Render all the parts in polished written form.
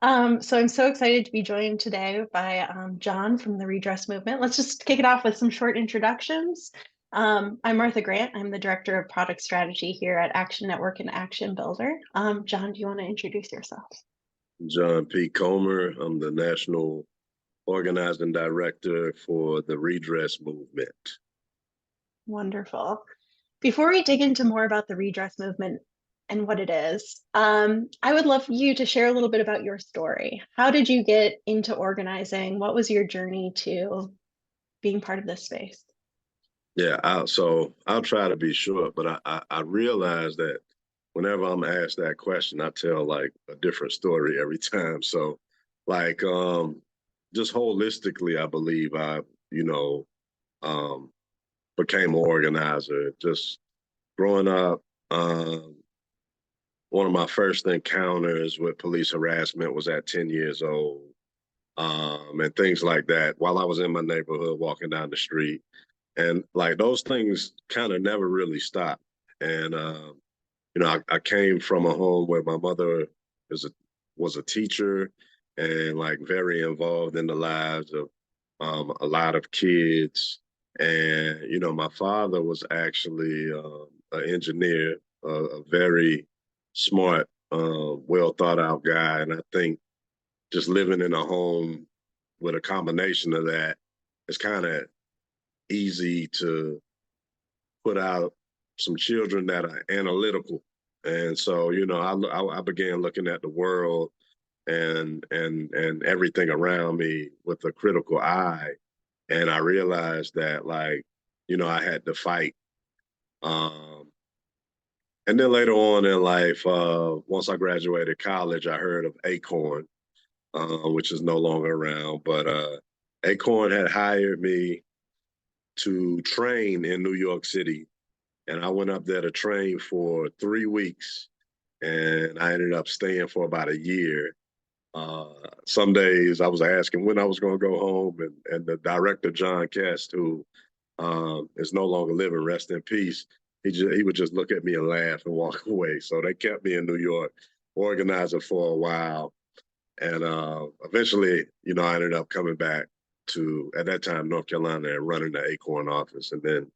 So I'm so excited to be joined today by John from the Redress Movement. Let's just kick it off with some short introductions. I'm Martha Grant. I'm the Director of Product Strategy here at Action Network and Action Builder. John, do you want to introduce yourself? John P. Comer. I'm the National Organizing Director for the Redress Movement. Wonderful. Before we dig into more about the Redress Movement and what it is, I would love you to share a little bit about your story. How did you get into organizing? What was your journey to being part of this space? Yeah, I'll try to be short, but I realize that whenever I'm asked that question, I tell like a different story every time. So like just holistically, I believe you know, um became an organizer. Just growing up, one of my first encounters with police harassment was at 10 years old. And things like that while I was in my neighborhood walking down the street. And like those things kind of never really stopped. And, I came from a home where my mother was was a teacher and like very involved in the lives of a lot of kids. And, my father was actually an engineer, a very smart, well thought out guy. And I think just living in a home with a combination of that, it's kind of easy to put out some children that are analytical. And so, I began looking at the world and everything around me with a critical eye. And I realized that like, I had to fight. Um, and then later on in life, once I graduated college, I heard of Acorn, which is no longer around. But Acorn had hired me to train in New York City. And I went up there to train for 3 weeks. And I ended up staying for about a year. Some days I was asking when I was going to go home. And the director, John Kest, who is no longer living, rest in peace, he would just look at me and laugh and walk away. So they kept me in New York, organizing for a while. And eventually, I ended up coming back to, at that time, North Carolina and running the Acorn office. And then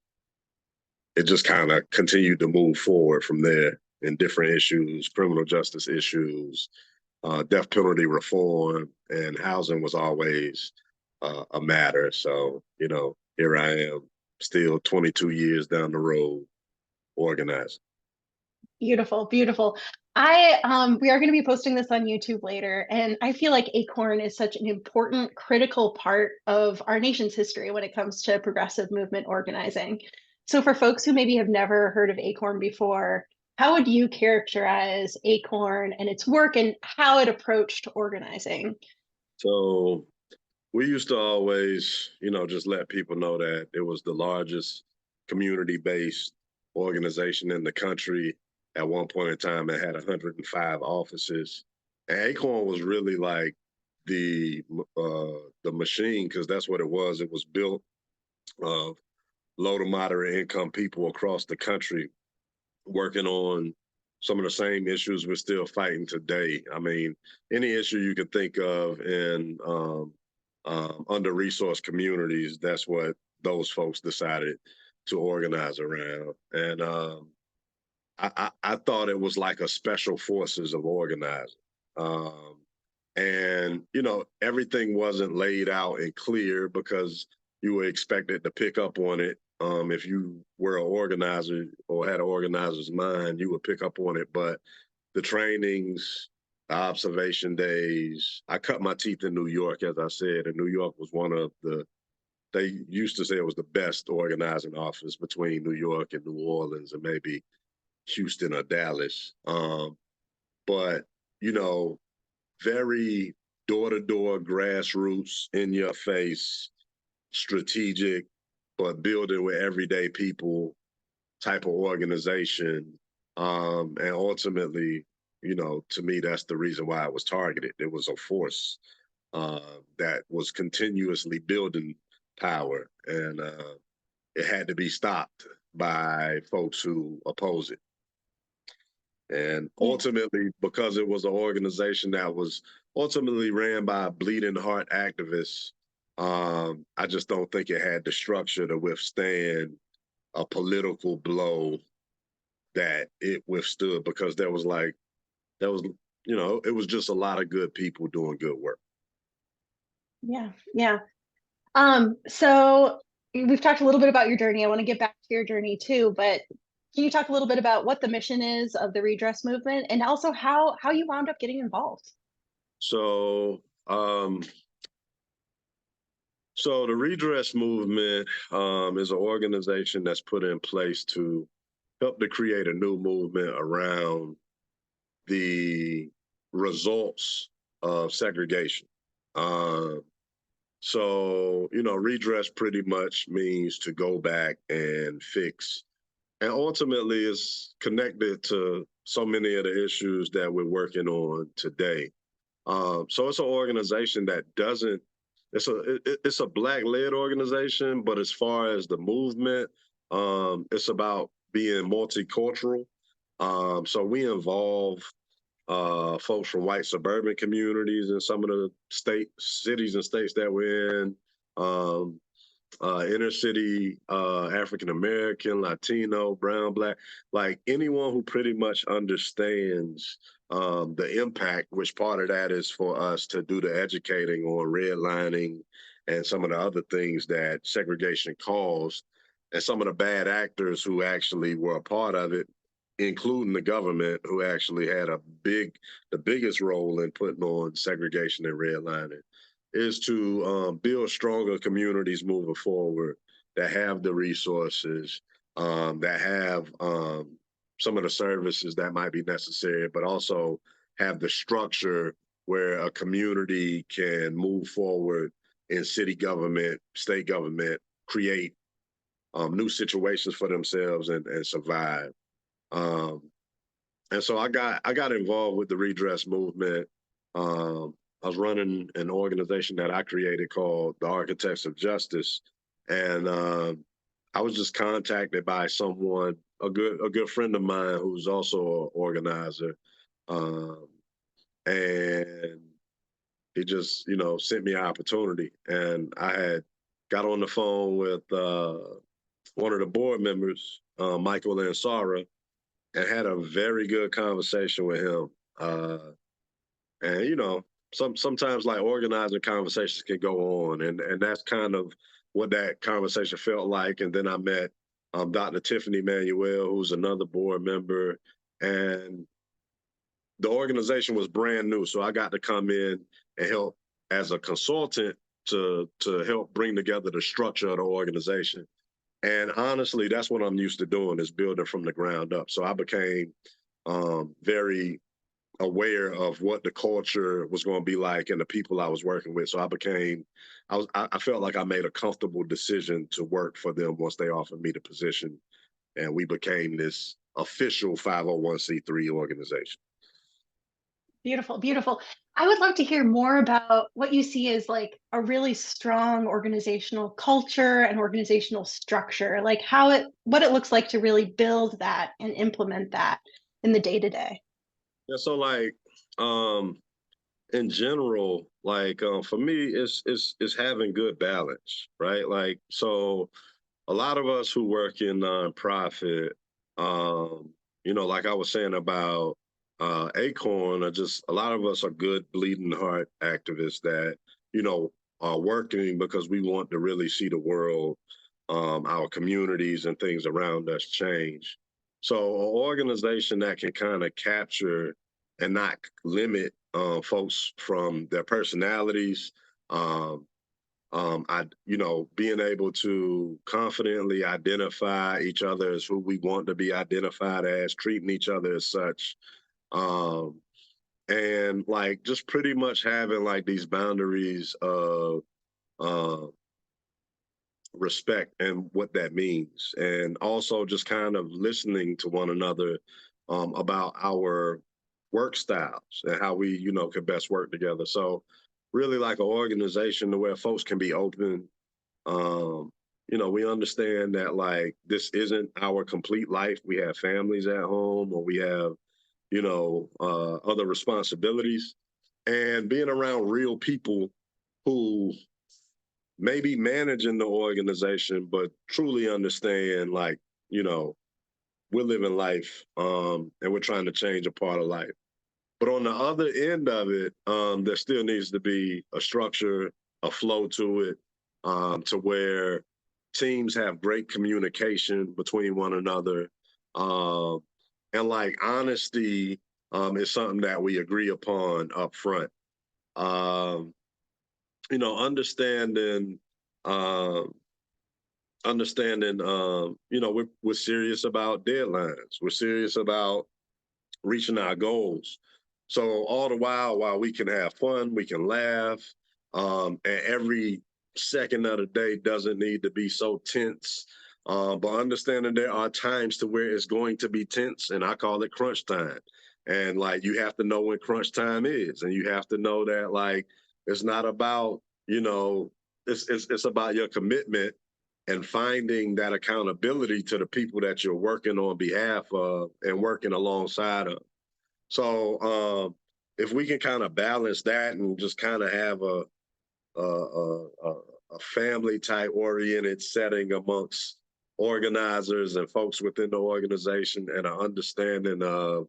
it just kind of continued to move forward from there in different issues, criminal justice issues, death penalty reform, and housing was always a matter. So, here I am still 22 years down the road organizing. Beautiful, beautiful. We are going to be posting this on YouTube later, and I feel like Acorn is such an important, critical part of our nation's history when it comes to progressive movement organizing. So for folks who maybe have never heard of Acorn before, how would you characterize Acorn and its work and how it approached organizing? So we used to always, just let people know that it was the largest community-based organization in the country. At one point in time, it had 105 offices. And Acorn was really like the machine because that's what it was. It was built of low to moderate income people across the country working on some of the same issues we're still fighting today. I mean, any issue you can think of in under-resourced communities, that's what those folks decided to organize around. And I thought it was like a special forces of organizing. And, everything wasn't laid out and clear because you were expected to pick up on it. If you were an organizer or had an organizer's mind, you would pick up on it. But the trainings, the observation days, I cut my teeth in New York, as I said, and New York was one of they used to say it was the best organizing office between New York and New Orleans and maybe Houston or Dallas. But, you know, very door-to-door, grassroots, in your face, strategic, but building with everyday people type of organization. And ultimately, to me, that's the reason why it was targeted. It was a force that was continuously building power, and it had to be stopped by folks who oppose it. And Yeah. ultimately, because it was an organization that was ultimately ran by bleeding heart activists, I just don't think it had the structure to withstand a political blow that it withstood, because there was, it was just a lot of good people doing good work. Yeah. Yeah. So we've talked a little bit about your journey. I want to get back to your journey too, but can you talk a little bit about what the mission is of the redress movement and also how you wound up getting involved? So, so the Redress Movement is an organization that's put in place to help to create a new movement around the results of segregation. Uh, redress pretty much means to go back and fix, and ultimately is connected to so many of the issues that we're working on today. So it's an organization that doesn't. It's a black led organization, but as far as the movement, it's about being multicultural. So we involve folks from white suburban communities in some of the cities and states that we're in. Um, Inner city African American, Latino, brown, black, like anyone who pretty much understands the impact, which part of that is for us to do the educating on redlining and some of the other things that segregation caused, and some of the bad actors who actually were a part of it, including the government, who actually had the biggest role in putting on segregation and redlining, is to build stronger communities moving forward that have the resources, that have some of the services that might be necessary, but also have the structure where a community can move forward in city government, state government, create new situations for themselves and survive. Um, and so I got involved with the redress movement. I was running an organization that I created called the Architects of Justice, and I was just contacted by someone, a good friend of mine who's also an organizer, um, and he just sent me an opportunity, and I had got on the phone with one of the board members, Michael Ansara, and had a very good conversation with him. And sometimes like organizing conversations can go on, and that's kind of what that conversation felt like. And then I met Dr. Tiffany Manuel, who's another board member, and the organization was brand new, so I got to come in and help as a consultant to help bring together the structure of the organization. And honestly, that's what I'm used to doing, is building from the ground up. So I became very aware of what the culture was going to be like and the people I was working with. So I felt like I made a comfortable decision to work for them once they offered me the position, and we became this official 501c3 organization. Beautiful, beautiful. I would love to hear more about what you see as like a really strong organizational culture and organizational structure, like what it looks like to really build that and implement that in the day to day. Yeah, so like um in general, like for me, it's having good balance, right? Like, so a lot of us who work in nonprofit, like I was saying about Acorn, are just a lot of us are good bleeding heart activists that are working because we want to really see the world, our communities and things around us change. So an organization that can kind of capture and not limit folks from their personalities, um, being able to confidently identify each other as who we want to be identified as, treating each other as such, um, and like just pretty much having like these boundaries of uh, respect and what that means, and also just kind of listening to one another about our work styles and how we, could best work together. So really like an organization to where folks can be open. um, we understand that like this isn't our complete life. We have families at home, or we have other responsibilities, and being around real people who may be managing the organization, but truly understand, like, you know, we're living life, and we're trying to change a part of life. But on the other end of it, there still needs to be a structure, a flow to it, to where teams have great communication between one another. Um, and like honesty is something that we agree upon up front. Um, understanding, um, we're serious about deadlines. We're serious about reaching our goals. So all the while we can have fun, we can laugh, and every second of the day doesn't need to be so tense. But understanding there are times to where it's going to be tense, and I call it crunch time. And like you have to know when crunch time is, and you have to know that like it's not about it's about your commitment and finding that accountability to the people that you're working on behalf of and working alongside of. So if we can kind of balance that and just kind of have a family type oriented setting amongst organizers and folks within the organization and an understanding of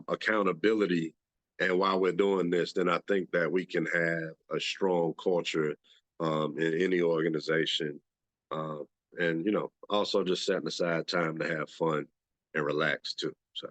accountability, and while we're doing this, then I think that we can have a strong culture in any organization. Um, and also just setting aside time to have fun and relax too. So.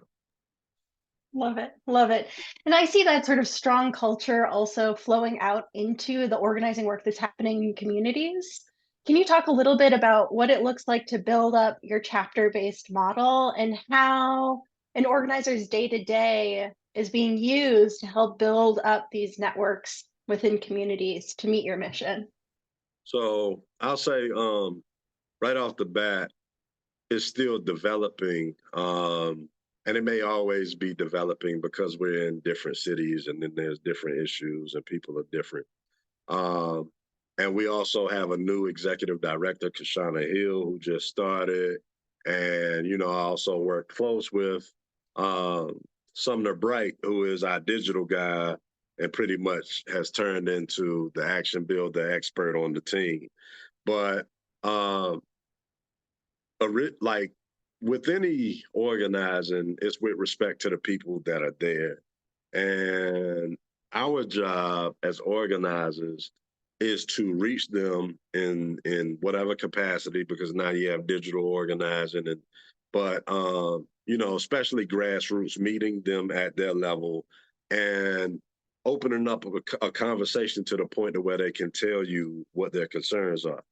Love it. Love it. And I see that sort of strong culture also flowing out into the organizing work that's happening in communities. Can you talk a little bit about what it looks like to build up your chapter based model and how an organizer's day to day is being used to help build up these networks within communities to meet your mission? So I'll say right off the bat, it's still developing. And it may always be developing because we're in different cities and then there's different issues and people are different. Um, and we also have a new executive director, Kashana Hill, who just started. And, I also work close with um, Sumner Bright, who is our digital guy and pretty much has turned into the action builder expert on the team. But um, like with any organizing, it's with respect to the people that are there. And our job as organizers is to reach them in whatever capacity, because now you have digital organizing, and but especially grassroots, meeting them at their level and opening up a conversation to the point to where they can tell you what their concerns are.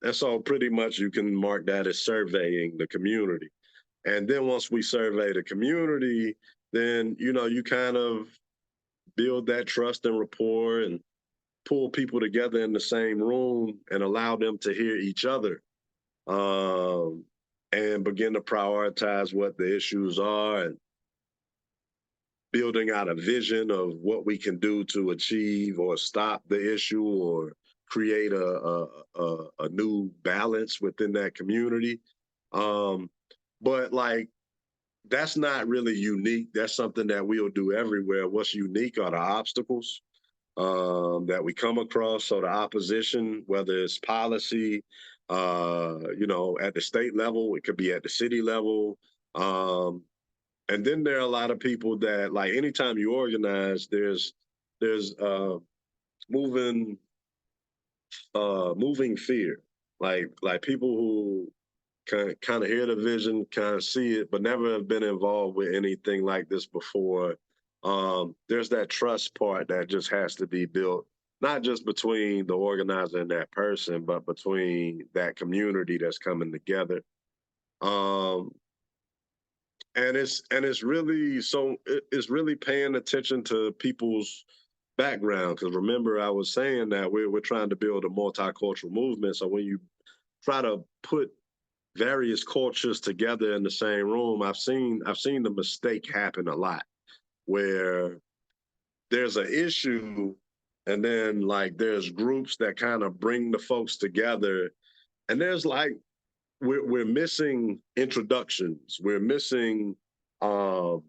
And so pretty much you can mark that as surveying the community. And then once we survey the community, then, you kind of build that trust and rapport and pull people together in the same room and allow them to hear each other, um, and begin to prioritize what the issues are and building out a vision of what we can do to achieve or stop the issue or create a new balance within that community. Um, but like that's not really unique. That's something that we'll do everywhere. What's unique are the obstacles that we come across. So the opposition, whether it's policy, at the state level, it could be at the city level. And then there are a lot of people that like anytime you organize, there's moving moving fear. Like people who kind of hear the vision, kind of see it, but never have been involved with anything like this before. There's that trust part that just has to be built, not just between the organizer and that person, but between that community that's coming together. Um, and it's really it's really paying attention to people's background, because remember I was saying that we're trying to build a multicultural movement. So when you try to put various cultures together in the same room, I've seen the mistake happen a lot, where there's an issue and then like there's groups that kind of bring the folks together, and there's like we're missing introductions, we're missing um,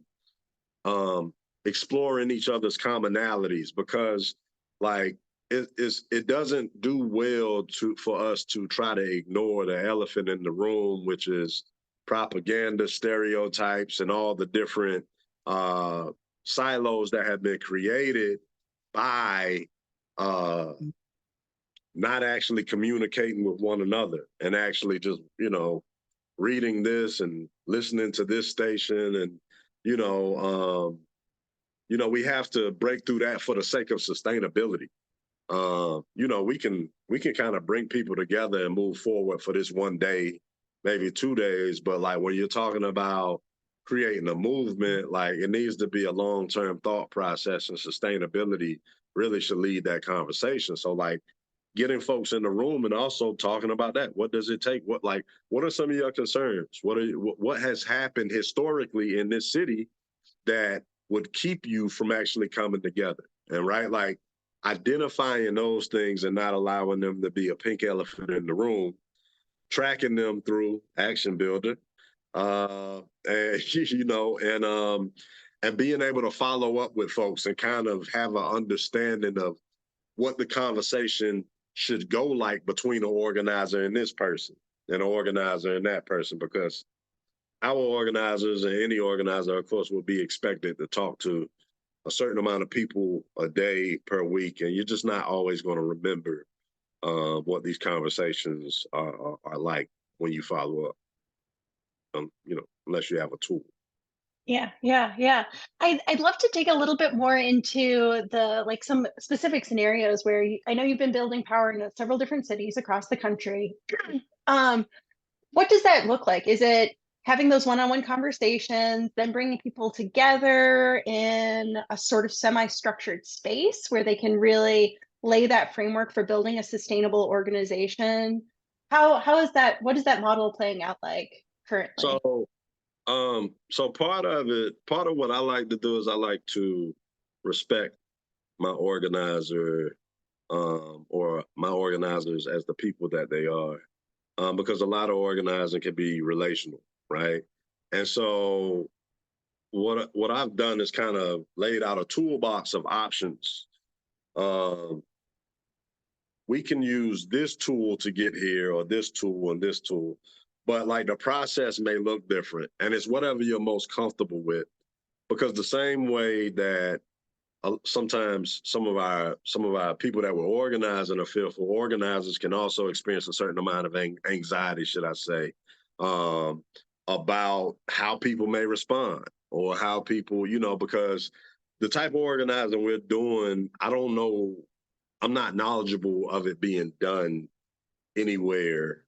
um, exploring each other's commonalities, because like it doesn't do well to for us to try to ignore the elephant in the room, which is propaganda, stereotypes, and all the different uh, silos that have been created by uh, not actually communicating with one another, and actually just, reading this and listening to this station, and you know we have to break through that for the sake of sustainability. We can kind of bring people together and move forward for this one day, maybe 2 days, but like when you're talking about creating a movement, like it needs to be a long-term thought process, and sustainability really should lead that conversation. So like getting folks in the room and also talking about that. What does it take? What are some of your concerns? What has happened historically in this city that would keep you from actually coming together? And right, like identifying those things and not allowing them to be a pink elephant in the room, tracking them through Action Builder, and and being able to follow up with folks and kind of have an understanding of what the conversation should go like between an organizer and this person, and an organizer and that person, because our organizers and any organizer, of course, will be expected to talk to a certain amount of people a day per week, and you're just not always going to remember what these conversations are like when you follow up. Unless you have a tool. Yeah, yeah, yeah. I'd love to dig a little bit more into the like some specific scenarios where I know you've been building power in several different cities across the country. Um, what does that look like? Is it having those one-on-one conversations, then bringing people together in a sort of semi-structured space where they can really lay that framework for building a sustainable organization? How is that? What is that model playing out like currently? So part of what I like to do is I like to respect my organizer, or my organizers as the people that they are, because a lot of organizing can be relational, right? And so what I've done is kind of laid out a toolbox of options. Um, we can use this tool to get here, or this tool and this tool, but like the process may look different, and it's whatever you're most comfortable with. Because the same way that sometimes some of our people that were organizing are fearful, organizers can also experience a certain amount of anxiety, should I say, um, about how people may respond, or how people, because the type of organizing we're doing, I don't know, I'm not knowledgeable of it being done anywhere,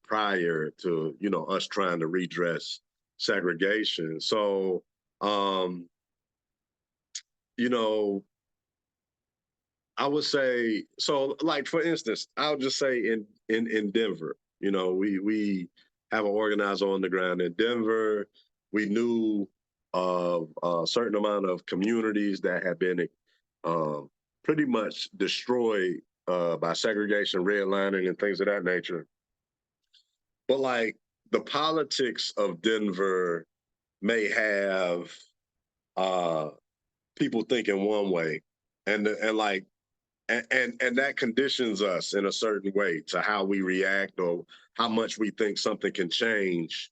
prior to, us trying to redress segregation. So, um, you know, I would say, so like for instance, I'll just say in Denver, we have an organizer on the ground in Denver. We knew of a certain amount of communities that have been um, pretty much destroyed by segregation, redlining, and things of that nature. But like the politics of Denver may have uh, people thinking one way, and like and that conditions us in a certain way to how we react, or how much we think something can change,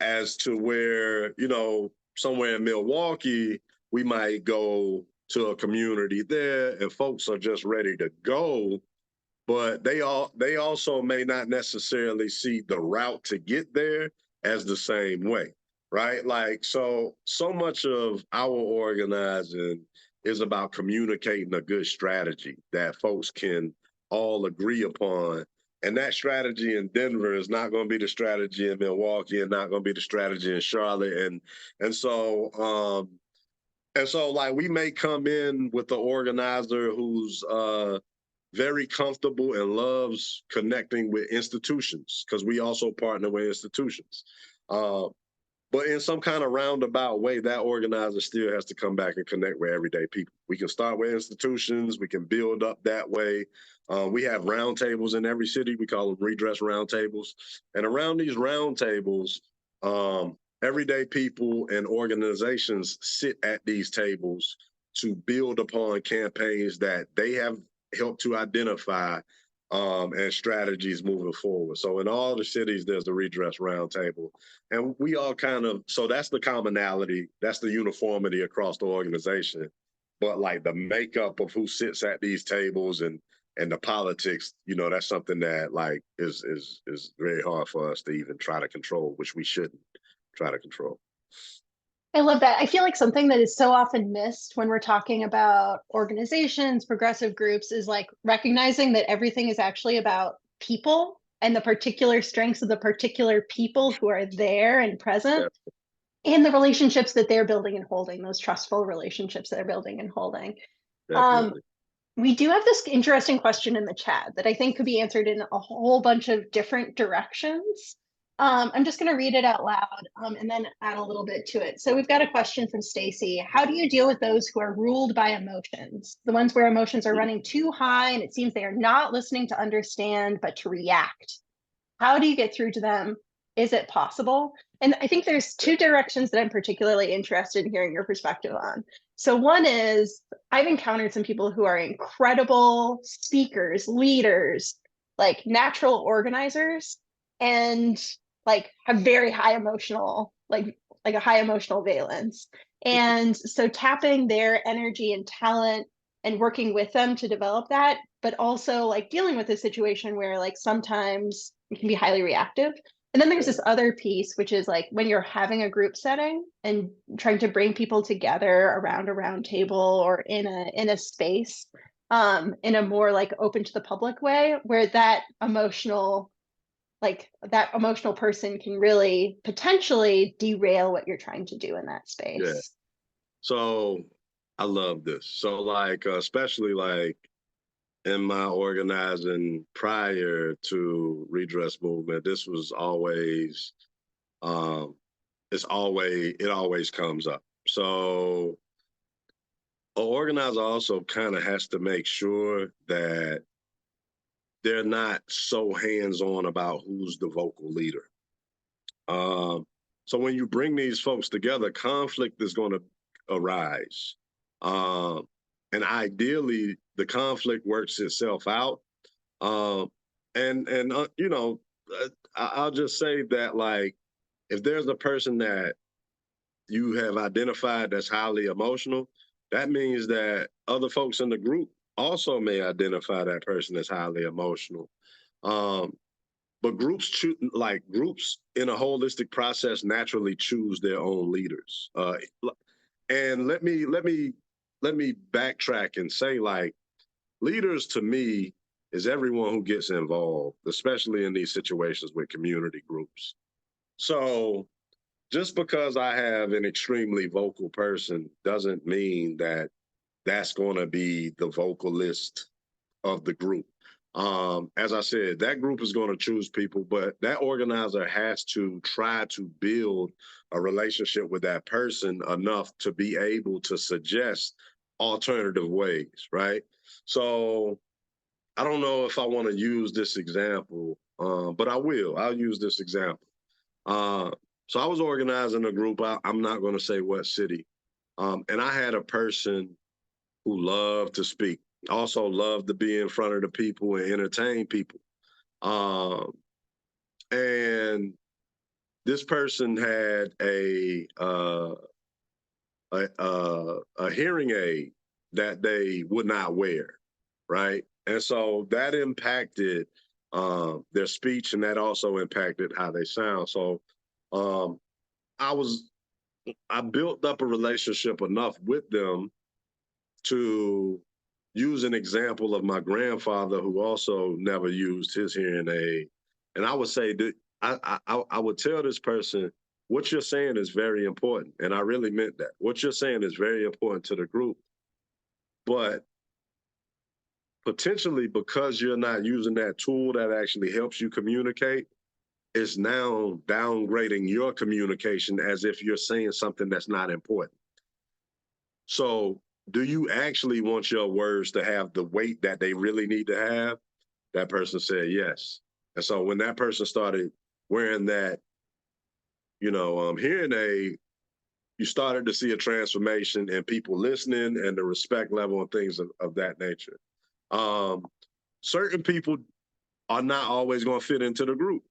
as to where, somewhere in Milwaukee, we might go to a community there and folks are just ready to go, but they also may not necessarily see the route to get there as the same way, right? Like so much of our organizing is about communicating a good strategy that folks can all agree upon. And that strategy in Denver is not going to be the strategy in Milwaukee, and not going to be the strategy in Charlotte. And so like we may come in with the organizer who's very comfortable and loves connecting with institutions, because we also partner with institutions. Uh, but in some kind of roundabout way, that organizer still has to come back and connect with everyday people. We can start with institutions, we can build up that way. We have roundtables in every city. We call them redress roundtables. And around these roundtables, everyday people and organizations sit at these tables to build upon campaigns that they have helped to identify and strategies moving forward. So in all the cities, there's a redress roundtable, and we all kind of, so that's the commonality, that's the uniformity across the organization. But like the makeup of who sits at these tables and the politics, that's something that like is very hard for us to even try to control, which we shouldn't try to control. I love that. I feel like something that is so often missed when we're talking about organizations, progressive groups, is like recognizing that everything is actually about people and the particular strengths of the particular people who are there and present, Yeah, and the relationships that they're building and holding, those trustful relationships that they're building and holding. Um, definitely. we do have this interesting question in the chat that I think could be answered in a whole bunch of different directions. I'm just going to read it out loud and then add a little bit to it. So we've got a question from Stacy. How do you deal with those who are ruled by emotions? The ones where emotions are running too high and it seems they are not listening to understand, but to react. How do you get through to them? Is it possible? And I think there's two directions that I'm particularly interested in hearing your perspective on. So one is I've encountered some people who are incredible speakers, leaders, like natural organizers, and like have very high emotional, like a high emotional valence. And so tapping their energy and talent and working with them to develop that, but also like dealing with a situation where like sometimes it can be highly reactive. And then there's this other piece, which is like when you're having a group setting and trying to bring people together around a round table or in a space, in a more like open to the public way, where that emotional person can really potentially derail what you're trying to do in that Yeah. space. So I love this. So like, especially like in my organizing prior to Redress Movement, this was always, um, it always comes up. So an organizer also kind of has to make sure that they're not so hands-on about who's the vocal leader. Um, so when you bring these folks together, conflict is going to arise. Um, and ideally, the conflict works itself out. Um, and I'll just say that like if there's a person that you have identified that's highly emotional, that means that other folks in the group also may identify that person as highly emotional. Um, but groups in a holistic process naturally choose their own leaders. And let me backtrack and say like leaders to me is everyone who gets involved, especially in these situations with community groups. So just because I have an extremely vocal person doesn't mean that that's going to be the vocalist of the group. As I said, that group is going to choose people, but that organizer has to try to build a relationship with that person enough to be able to suggest alternative ways, right? So I don't know if I want to use this example, but I will. I'll use this example. Uh, so I was organizing a group. I'm not going to say what city. And I had a person who loved to speak, also loved to be in front of the people and entertain people. Um, and this person had a hearing aid that they would not wear, right? And so that impacted their speech, and that also impacted how they sound. So um, I was I built up a relationship enough with them to use an example of my grandfather who also never used his hearing aid. And I would say that I would tell this person, what you're saying is very important. And I really meant that. What you're saying is very important to the group. But potentially because you're not using that tool that actually helps you communicate, it's now downgrading your communication as if you're saying something that's not important. So do you actually want your words to have the weight that they really need to have? That person said yes. And so when that person started wearing that, hearing aid, you started to see a transformation in people listening and the respect level and things of that nature. Um, Certain people are not always going to fit into the group.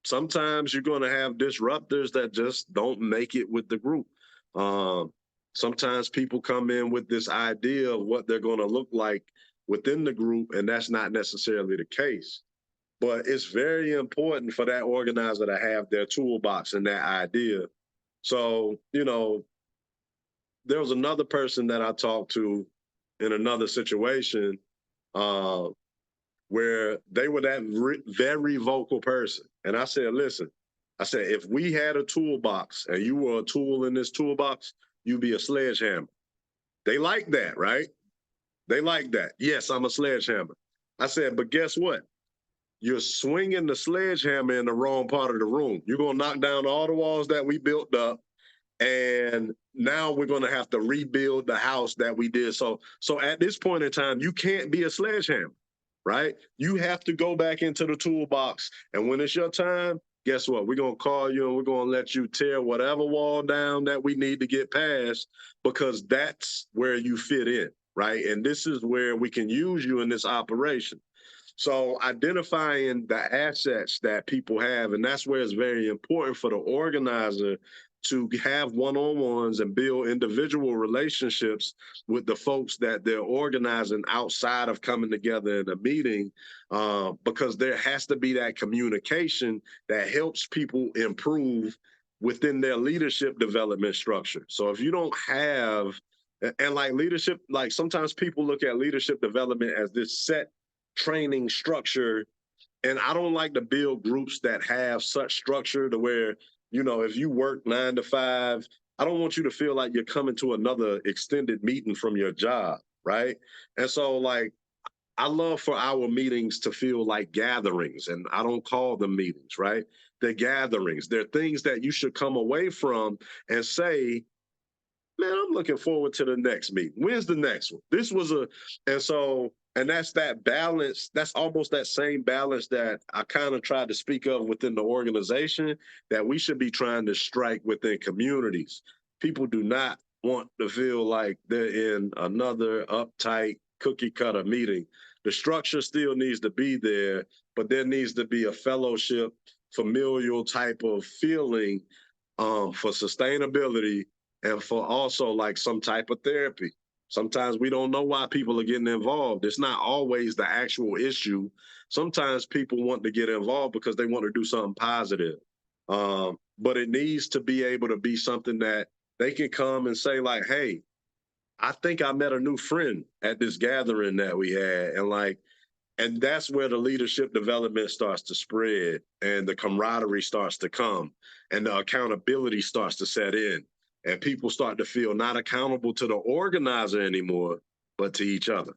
Sometimes you're going to have disruptors that just don't make it with the group. Um, Sometimes people come in with this idea of what they're going to look like within the group, and that's not necessarily the case. But it's very important for that organizer to have their toolbox and that idea. So, there was another person that I talked to in another situation uh, where they were that very vocal person. And I said, listen, I said, if we had a toolbox and you were a tool in this toolbox, you'd be a sledgehammer. They like that, right? They like that. Yes, I'm a sledgehammer. I said, but guess what? You're swinging the sledgehammer in the wrong part of the room. You're going to knock down all the walls that we built up. And now we're going to have to rebuild the house that we did. So at this point in time, you can't be a sledgehammer, right? You have to go back into the toolbox. And when it's your time, guess what? We're going to call you and we're going to let you tear whatever wall down that we need to get past, because that's where you fit in, right? And this is where we can use you in this operation. So identifying the assets that people have, and that's where it's very important for the organizer to have one-on-ones and build individual relationships with the folks that they're organizing outside of coming together in a meeting, because there has to be that communication that helps people improve within their leadership development structure. So if you don't have, and like leadership, like sometimes people look at leadership development as this set training structure. And I don't like to build groups that have such structure to where, if you work 9 to 5, I don't want you to feel like you're coming to another extended meeting from your job, right? And so, like, I love for our meetings to feel like gatherings, and I don't call them meetings, right? They're gatherings. They're things that you should come away from and say, man, I'm looking forward to the next meeting. When's the next one? This was and that's that balance. That's almost that same balance that I kind of tried to speak of within the organization that we should be trying to strike within communities. People do not want to feel like they're in another uptight cookie cutter meeting. The structure still needs to be there, but there needs to be a fellowship, familial type of feeling for sustainability and for also like some type of therapy. Sometimes we don't know why people are getting involved. It's not always the actual issue. Sometimes people want to get involved because they want to do something positive. But it needs to be able to be something that they can come and say, like, hey, I think I met a new friend at this gathering that we had. And that's where the leadership development starts to spread and the camaraderie starts to come and the accountability starts to set in. And people start to feel not accountable to the organizer anymore, but to each other.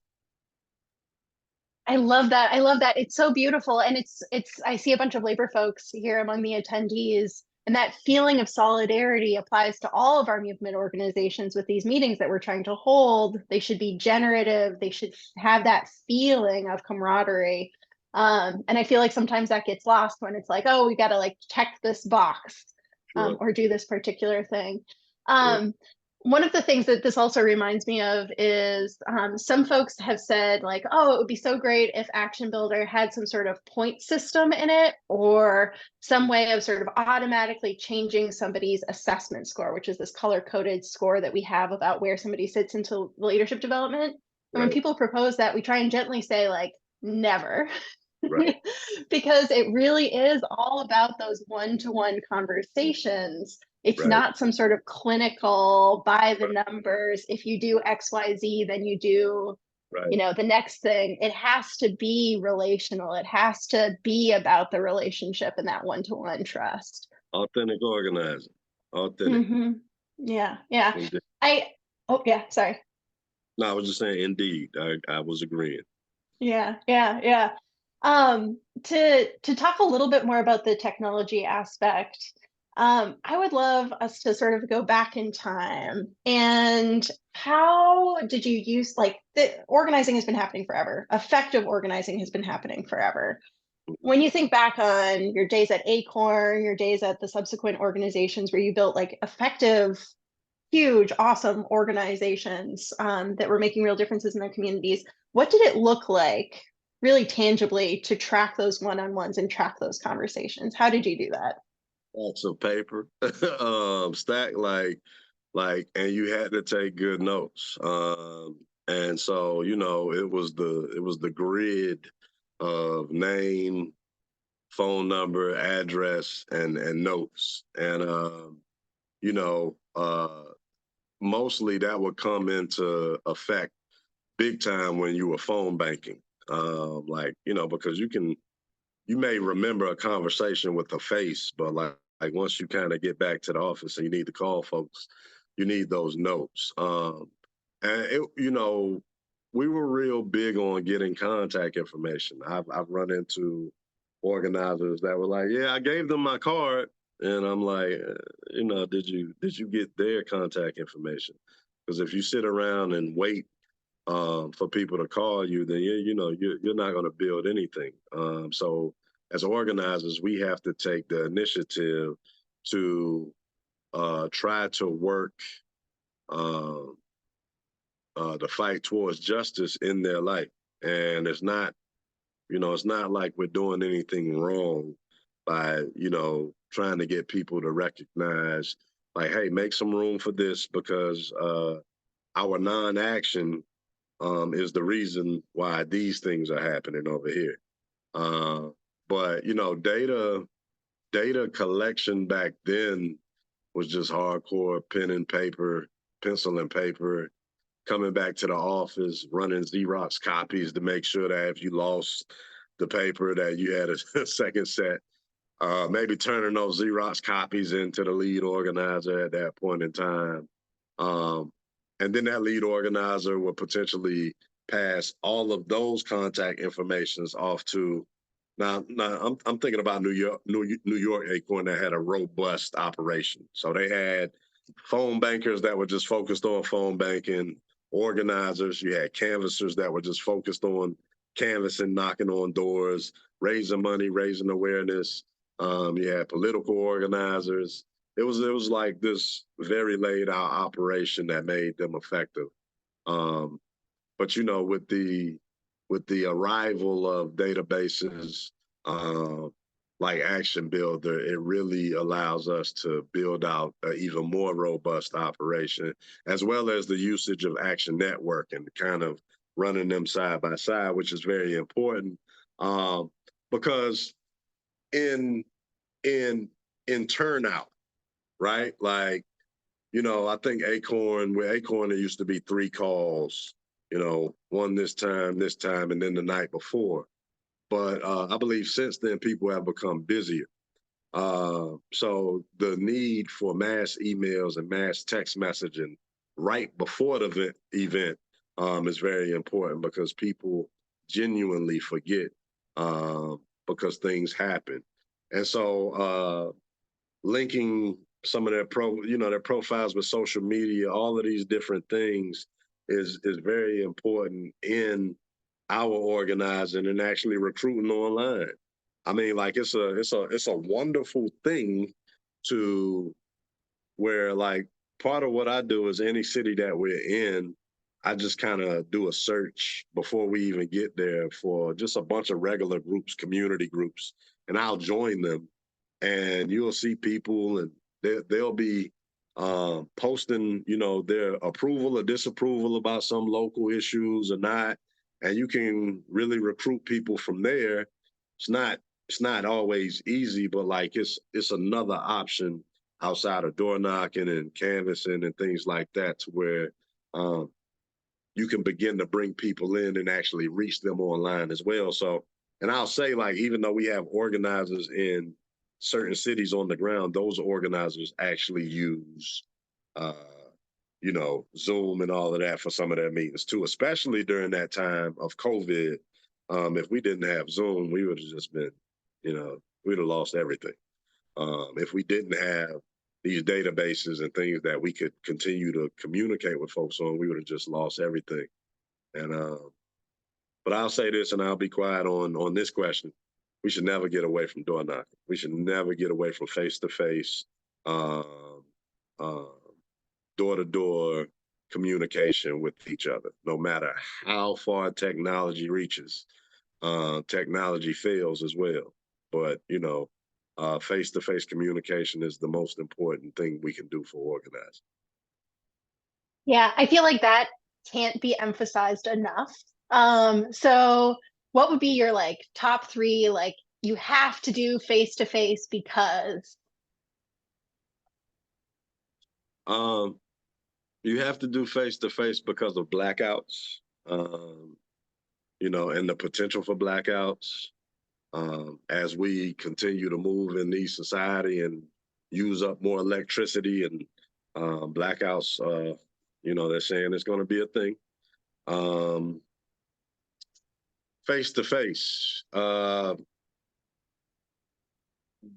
I love that. I love that. It's so beautiful. And I see a bunch of labor folks here among the attendees, and that feeling of solidarity applies to all of our movement organizations with these meetings that we're trying to hold. They should be generative. They should have that feeling of camaraderie. And I feel like sometimes that gets lost when it's like, oh, we got to like check this box, Sure. or do this particular thing. Sure. One of the things that this also reminds me of is some folks have said like, oh, it would be so great if Action Builder had some sort of point system in it, or some way of sort of automatically changing somebody's assessment score, which is this color-coded score that we have about where somebody sits into leadership development. And when Right. people propose that, we try and gently say like, never. Right. Because it really is all about those one-to-one conversations. It's Right. not some sort of clinical by the numbers. If you do XYZ, then you do, Right. the next thing. It has to be relational. It has to be about the relationship and that one-to-one trust. Authentic organizing. Authentic. Mm-hmm. Yeah. Yeah. Indeed. Oh, yeah. Sorry. No, I was just saying, indeed. I was agreeing. Yeah. Yeah. Yeah. To talk a little bit more about the technology aspect, I would love us to sort of go back in time. And how did you use, like, the organizing has been happening forever. Effective organizing has been happening forever. When you think back on your days at Acorn, your days at the subsequent organizations where you built like effective, huge, awesome organizations that were making real differences in their communities, what did it look like really tangibly to track those one-on-ones and track those conversations? How did you do that? Stacks of paper, stack and you had to take good notes. And so, it was the grid of name, phone number, address, and notes. And you know, mostly that would come into effect big time when you were phone banking. Because you may remember a conversation with a face, but like once you kind of get back to the office and you need to call folks, you need those notes. And we were real big on getting contact information. I've run into organizers that were like, "Yeah, I gave them my card," and I'm like, did you get their contact information? Because if you sit around and wait for people to call you, then you're not going to build anything. So as organizers, we have to take the initiative to try to work uh, the fight towards justice in their life. And it's not like we're doing anything wrong by trying to get people to recognize, like, hey, make some room for this because our non-action is the reason why these things are happening over here. Uh, but data collection back then was just hardcore pen and paper, pencil and paper, coming back to the office, running Xerox copies to make sure that if you lost the paper that you had a second set. Maybe turning those Xerox copies into the lead organizer at that point in time. Um, and then that lead organizer would potentially pass all of those contact informations off to now I'm thinking about New York Acorn that had a robust operation. So they had phone bankers that were just focused on phone banking, organizers, you had canvassers that were just focused on canvassing, knocking on doors, raising money, raising awareness. You had political organizers. It was like this very laid out operation that made them effective. Um, but with the arrival of databases uh, like Action Builder, it really allows us to build out an even more robust operation, as well as the usage of Action Network and kind of running them side by side, which is very important um, because in in in turnout, right? Like I think with Acorn, there used to be 3 calls, one this time, and then the night before. But I believe since then, people have become busier. So the need for mass emails and mass text messaging right before the event is very important because people genuinely forget because things happen. And so linking some of their profiles with social media, all of these different things is very important in our organizing and actually recruiting online. I mean, like it's a wonderful thing to where like part of what I do is any city that we're in, I just kind of do a search before we even get there for just a bunch of regular groups, community groups, and I'll join them. And you'll see people, and they'll be posting, their approval or disapproval about some local issues or not, and you can really recruit people from there. It's not it's not always easy, but like it's another option outside of door knocking and canvassing and things like that, to where um, you can begin to bring people in and actually reach them online as well. So, and I'll say, like, even though we have organizers in certain cities on the ground, those organizers actually use, uh, Zoom and all of that for some of their meetings too, especially during that time of COVID. If we didn't have Zoom, we would have just been, we'd have lost everything. If we didn't have these databases and things that we could continue to communicate with folks on, we would have just lost everything. And but I'll say this, and I'll be quiet on this question. we should never get away from door knocking. We should never get away from face to face, door to door communication with each other. No matter how far technology reaches, technology fails as well. But face to face communication is the most important thing we can do for organizing. Yeah, I feel like that can't be emphasized enough. So what would be your like top three, like you have to do face to face because Um, you have to do face to face because of blackouts, um, and the potential for blackouts. As we continue to move in the society and use up more electricity and blackouts, they're saying it's going to be a thing. Face to face,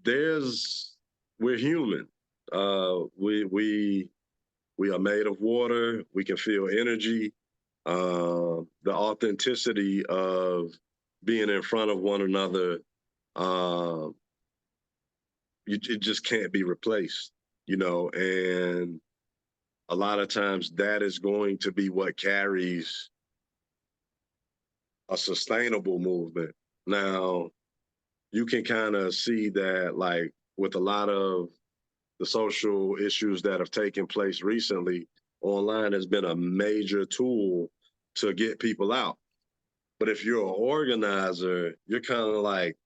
there's we're human. We are made of water. We can feel energy. The authenticity of being in front of one another, uh, it just can't be replaced, and a lot of times that is going to be what carries a sustainable movement. Now, you can kind of see that, like, with a lot of the social issues that have taken place recently, online has been a major tool to get people out. But if you're an organizer, you're kind of like,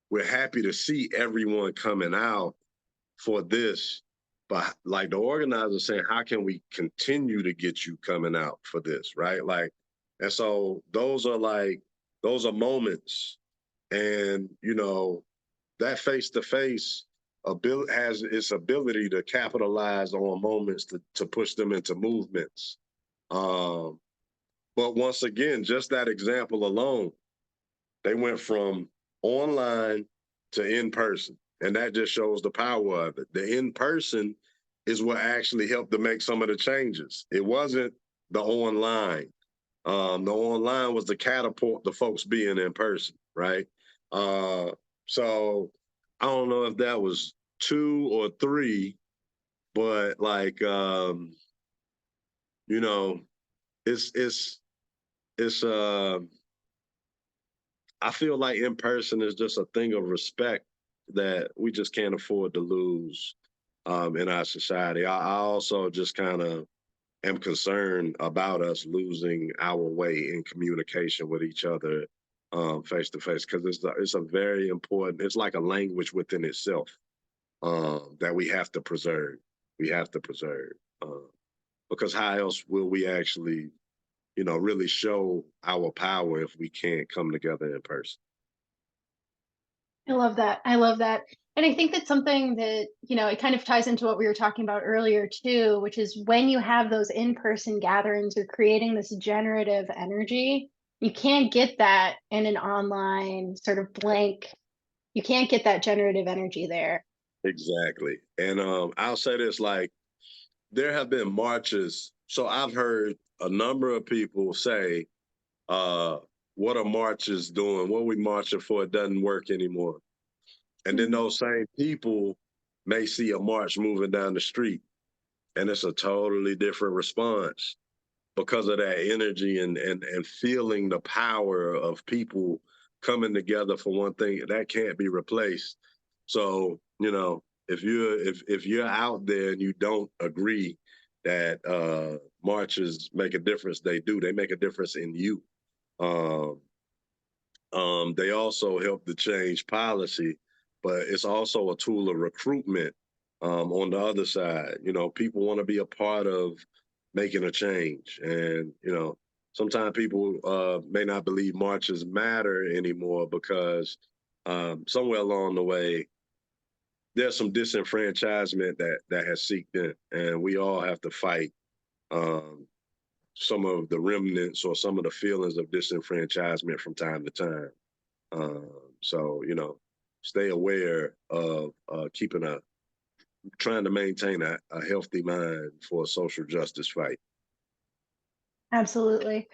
we're happy to see everyone coming out for this. But like the organizer saying, how can we continue to get you coming out for this? Right. Like, and so those are moments. And, that face to face ability has its ability to capitalize on moments to push them into movements. Um, but once again, just that example alone, they went from online to in person. And that just shows the power of it. The in person is what actually helped to make some of the changes. It wasn't the online. The online was the catapult the folks being in person, right? Uh, so I don't know if that was two or three, but like you know, it's I feel like in person is just a thing of respect that we just can't afford to lose in our society. I also just kind of am concerned about us losing our way in communication with each other face to face because it's a very important. It's like a language within itself that we have to preserve. We have to preserve because how else will we actually, really show our power if we can't come together in person? I love that. I love that. And I think that's something that, it kind of ties into what we were talking about earlier too, which is when you have those in-person gatherings, you're creating this generative energy. You can't get that in an online sort of blank. You can't get that generative energy there. Exactly. And I'll say this, like, there have been marches. So I've heard a number of people say, uh, what are marches doing? What are we marching for? It doesn't work anymore. And then Mhm. those same people may see a march moving down the street, and it's a totally different response because of that energy and feeling the power of people coming together for one thing that can't be replaced. So, if you're out there and you don't agree that marches make a difference, they do. They make a difference in you. Um, they also help to change policy, but it's also a tool of recruitment on the other side. People want to be a part of making a change. And, sometimes people may not believe marches matter anymore because somewhere along the way, there's some disenfranchisement that has seeped in, and we all have to fight um, some of the remnants or some of the feelings of disenfranchisement from time to time. So, stay aware of trying to maintain a healthy mind for a social justice fight. Absolutely.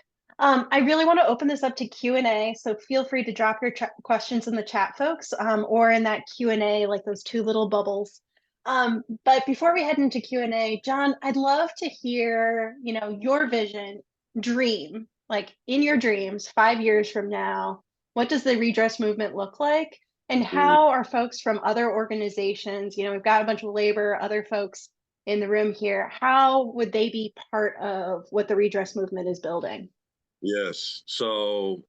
I really want to open this up to Q&A, so feel free to drop your questions in the chat, folks, or in that Q&A, like those two little bubbles. But before we head into Q&A, John, I'd love to hear, your vision, dream, like in your dreams, 5 years from now, what does the redress movement look like? And Mm, how are folks from other organizations, we've got a bunch of labor, other folks in the room here, how would they be part of what the redress movement is building? yes. So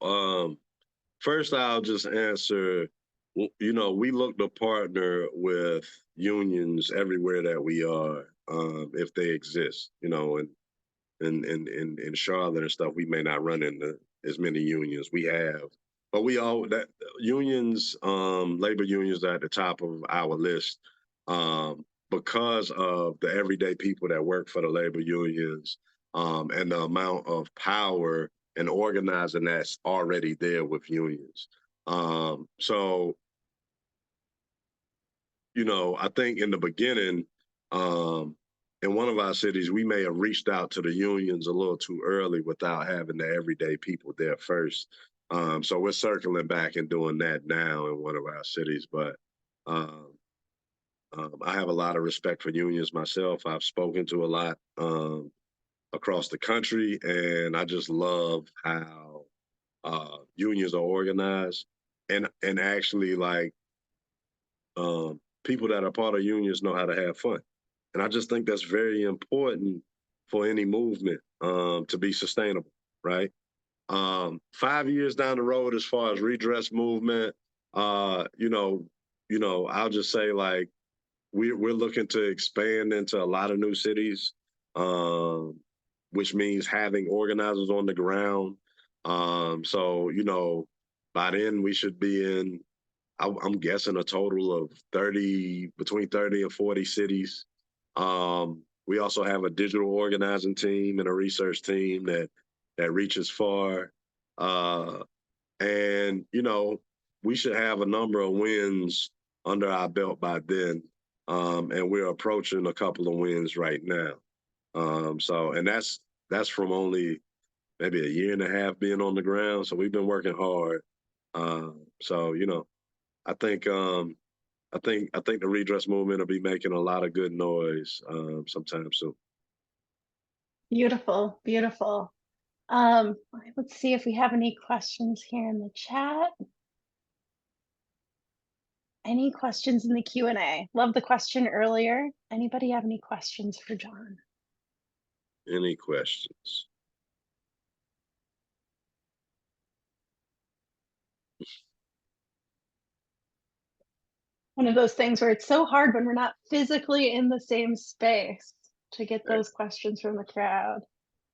first, I'll just answer. We look to partner with unions everywhere that we are, if they exist. And in Charlotte and stuff, we may not run into as many unions we have, but we all that unions, labor unions, are at the top of our list, because of the everyday people that work for the labor unions, and the amount of power and organizing that's already there with unions. So I think in the beginning, um, in one of our cities, we may have reached out to the unions a little too early without having the everyday people there first. So we're circling back and doing that now in one of our cities. But um, I have a lot of respect for unions myself. I've spoken to a lot, across the country, and I just love how unions are organized, and actually, like, people that are part of unions know how to have fun. And I just think that's very important for any movement, to be sustainable, right? 5 years down the road, as far as redress movement, I'll just say, like, we're looking to expand into a lot of new cities, um, which means having organizers on the ground. So by then we should be in, I'm guessing, a total of 30, between 30 and 40 cities. We also have a digital organizing team and a research team that reaches far. Uh, and we should have a number of wins under our belt by then. And we're approaching a couple of wins right now. And that's from only maybe a year and a half being on the ground. So we've been working hard. So I think the redress movement will be making a lot of good noise, sometime soon. Beautiful, beautiful. Let's see if we have any questions here in the chat. Any questions in the Q&A? Love the question earlier. Anybody have any questions for John? Any questions? One of those things where it's so hard when we're not physically in the same space to get I those questions from the crowd.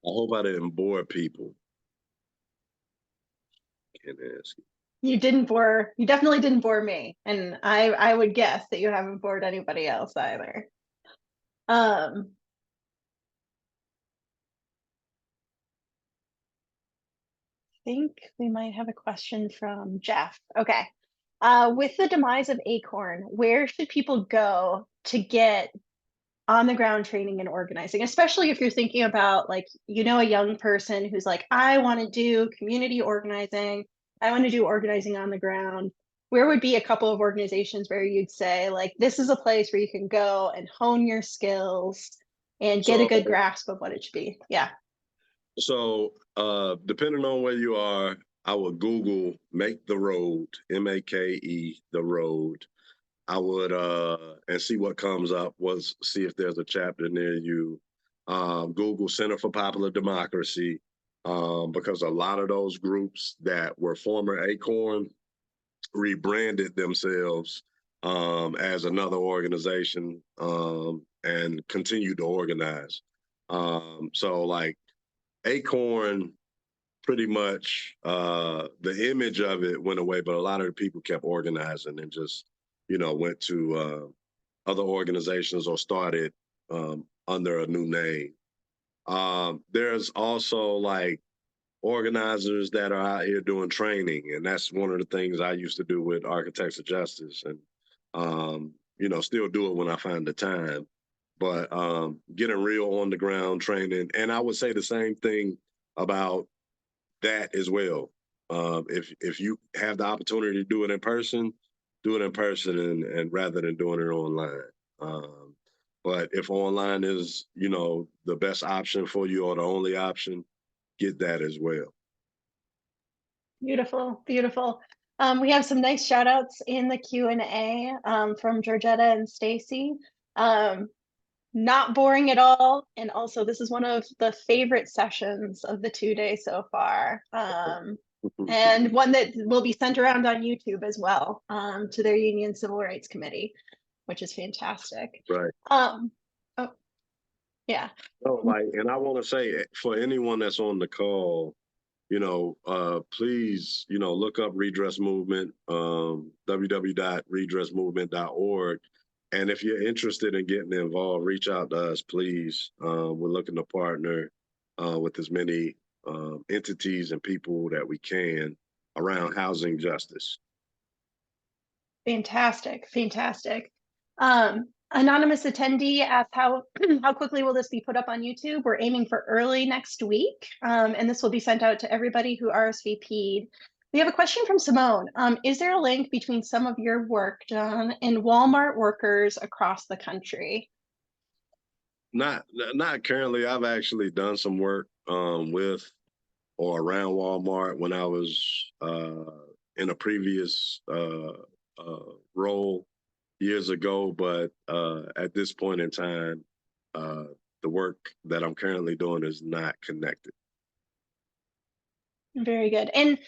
hope I didn't bore people. Can't ask you. You definitely didn't bore me. And I would guess that you haven't bored anybody else either. Um, think we might have a question from Jeff. Okay. With the demise of Acorn, where should people go to get on the ground training and organizing, especially if you're thinking about, like, a young person who's like, I want to do community organizing, I want to do organizing on the ground? Where would be a couple of organizations where you'd say, like, this is a place where you can go and hone your skills and get a So, good grasp of what it should be? Yeah. depending on where you are, I would Google "Make the Road," MAKE, the road. I would, and see what comes up. See if there's a chapter near you. Google Center for Popular Democracy, because a lot of those groups that were former Acorn rebranded themselves, as another organization, and continue to organize. So, like, Acorn, pretty much, the image of it went away, but a lot of the people kept organizing and just went to, other organizations or started, under a new name. There's also, like, organizers that are out here doing training, and that's one of the things I used to do with Architects of Justice, and still do it when I find the time. But getting real on the ground training, and I would say the same thing about that as well. If you have the opportunity to do it in person, do it in person, and rather than doing it online. Um, but if online is, the best option for you or the only option, get that as well. Beautiful, beautiful. We have some nice shout outs in the Q&A from Georgetta and Stacy. Um, not boring at all. And also, this is one of the favorite sessions of the 2 day so far. And one that will be sent around on YouTube as well to their Union Civil Rights Committee, which is fantastic. Right. Oh, yeah. So, and I want to say for anyone that's on the call, please, look up Redress Movement, www.redressmovement.org. And if you're interested in getting involved, reach out to us, please. We're looking to partner with as many entities and people that we can around housing justice. Fantastic, fantastic. Anonymous attendee asked how how quickly will this be put up on YouTube? We're aiming for early next week, and this will be sent out to everybody who RSVP'd. We have a question from Simone. Is there a link between some of your work done and Walmart workers across the country? Not currently. I've actually done some work with or around Walmart when I was in a previous role years ago, but at this point in time, the work that I'm currently doing is not connected. Very good. And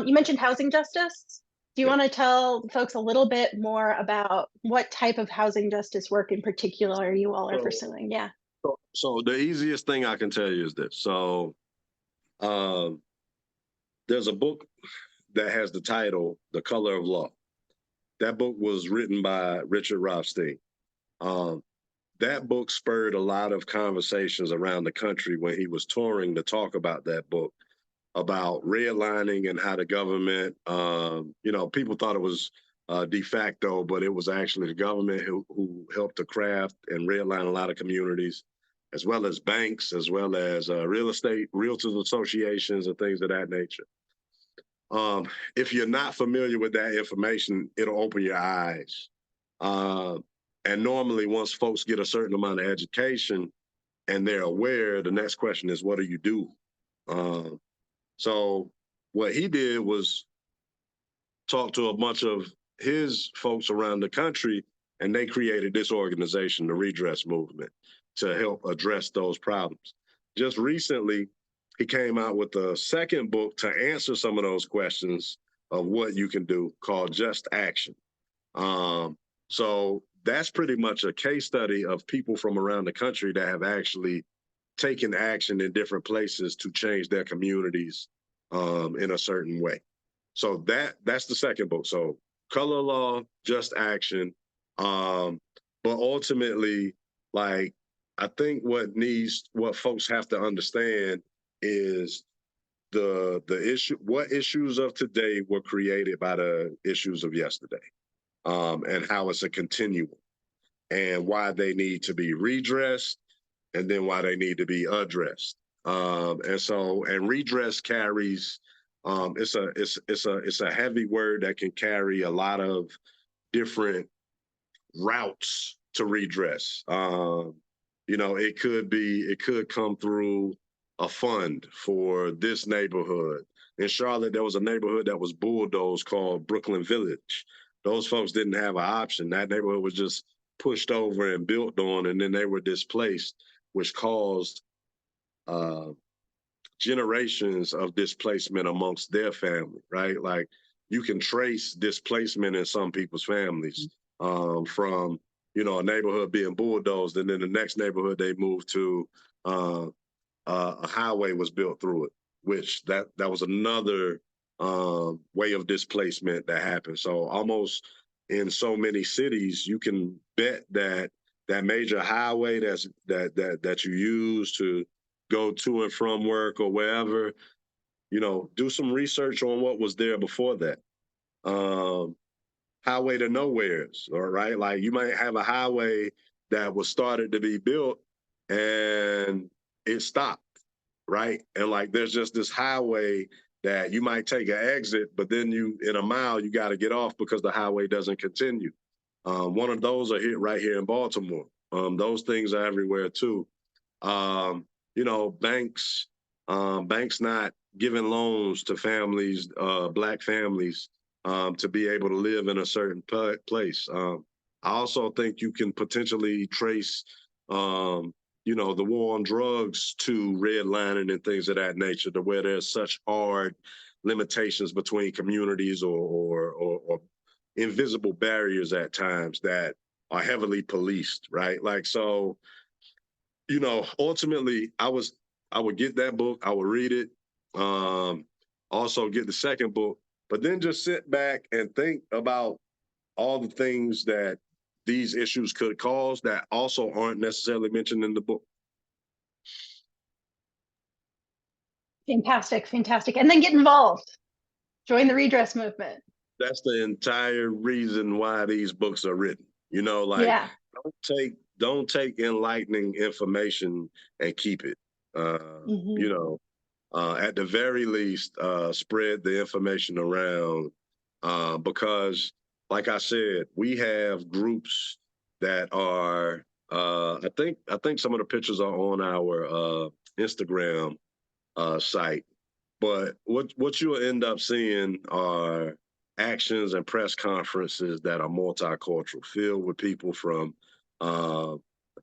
you mentioned housing justice. Do you Yeah. want to tell folks a little bit more about what type of housing justice work in particular you all are So, pursuing? Yeah. so the easiest thing I can tell you is this. So um, there's a book that has the title, The Color of Law. That book was written by Richard Rothstein. Um, that book spurred a lot of conversations around the country when he was touring to talk about that book, about redlining and how the government, people thought it was de facto, but it was actually the government who helped to craft and redline a lot of communities, as well as banks, as well as real estate, realtors associations, and things of that nature. If you're not familiar with that information, it'll open your eyes. Uh, and normally, once folks get a certain amount of education and they're aware, the next question is, what do you do? So what he did was talk to a bunch of his folks around the country, and they created this organization, the Redress Movement, to help address those problems. Just recently, he came out with a second book to answer some of those questions of what you can do called Just Action. So that's pretty much a case study of people from around the country that have actually taken action in different places to change their communities in a certain way. So that's the second book. So Color Law, Just Action. But ultimately, like, I think what folks have to understand is what issues of today were created by the issues of yesterday, and how it's a continuum, and why they need to be redressed, and then why they need to be addressed. And redress carries, it's a heavy word that can carry a lot of different routes to redress. It could come through a fund for this neighborhood. In Charlotte, there was a neighborhood that was bulldozed called Brooklyn Village. Those folks didn't have an option. That neighborhood was just pushed over and built on, and then they were displaced, which caused uh, generations of displacement amongst their family, right? Like, you can trace displacement in some people's families, from, a neighborhood being bulldozed, and then the next neighborhood they moved to, a highway was built through it, which that was another way of displacement that happened. So almost in so many cities, you can bet that that major highway that you use to go to and from work or wherever, do some research on what was there before that. Highway to nowheres, all right? Like, you might have a highway that was started to be built and it stopped. right? And like there's just this highway that you might take an exit, but then you in a mile you got to get off because the highway doesn't continue. One of those are here right here in Baltimore. Those things are everywhere too. You know, banks not giving loans to families, black families, to be able to live in a certain place. I also think you can potentially trace, um, you know, the war on drugs to redlining and things of that nature, to where there's such hard limitations between communities or invisible barriers at times that are heavily policed, right? Like so, you know, ultimately, I would get that book, I would read it, um, also get the second book, but then just sit back and think about all the things that these issues could cause that also aren't necessarily mentioned in the book. Fantastic, fantastic. And then get involved. Join the redress movement. That's the entire reason why these books are written. You know, like Yeah. don't take enlightening information and keep it. You Hmm. know, at the very least, spread the information around because, like I said, we have groups that are. I think some of the pictures are on our Instagram site, but what you'll end up seeing are actions and press conferences that are multicultural, filled with people from uh,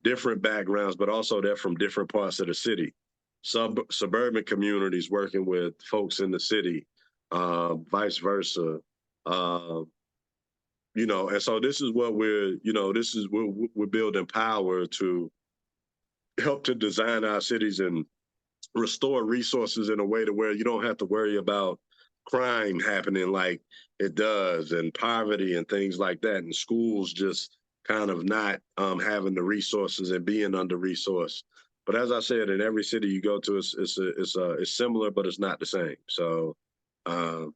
different backgrounds, but also they're from different parts of the city. Suburban communities working with folks in the city, vice versa. Uh, you know, and so this is what we're, you know, this is we're building power to help to design our cities and restore resources in a way to where you don't have to worry about crime happening like it does and poverty and things like that, and schools just kind of not having the resources and being under resourced. But as I said, in every city you go to, it's similar, but it's not the same. So um,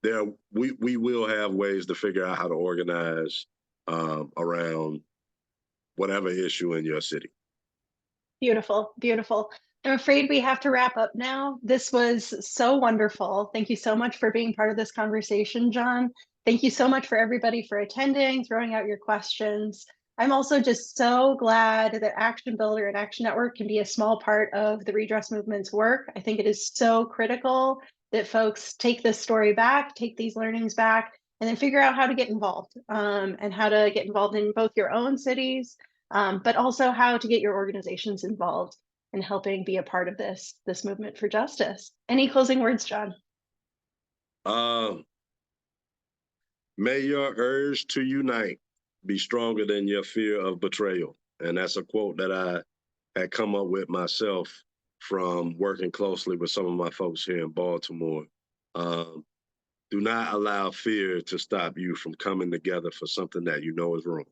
there we will have ways to figure out how to organize around whatever issue in your city. Beautiful, beautiful. I'm afraid we have to wrap up now. This was so wonderful. Thank you so much for being part of this conversation, John. Thank you so much for everybody for attending, throwing out your questions. I'm also just so glad that Action Builder and Action Network can be a small part of the redress movement's work. I think it is so critical that folks take this story back, take these learnings back, and then figure out how to get involved, and how to get involved in both your own cities, but also how to get your organizations involved in helping be a part of this movement for justice. Any closing words, John? Um, May your urge to unite be stronger than your fear of betrayal. And that's a quote that I had come up with myself from working closely with some of my folks here in Baltimore. Um, do not allow fear to stop you from coming together for something that you know is wrong.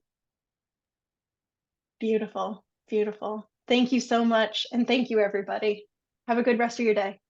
Beautiful, beautiful. Thank you so much. And thank you, everybody. Have a good rest of your day.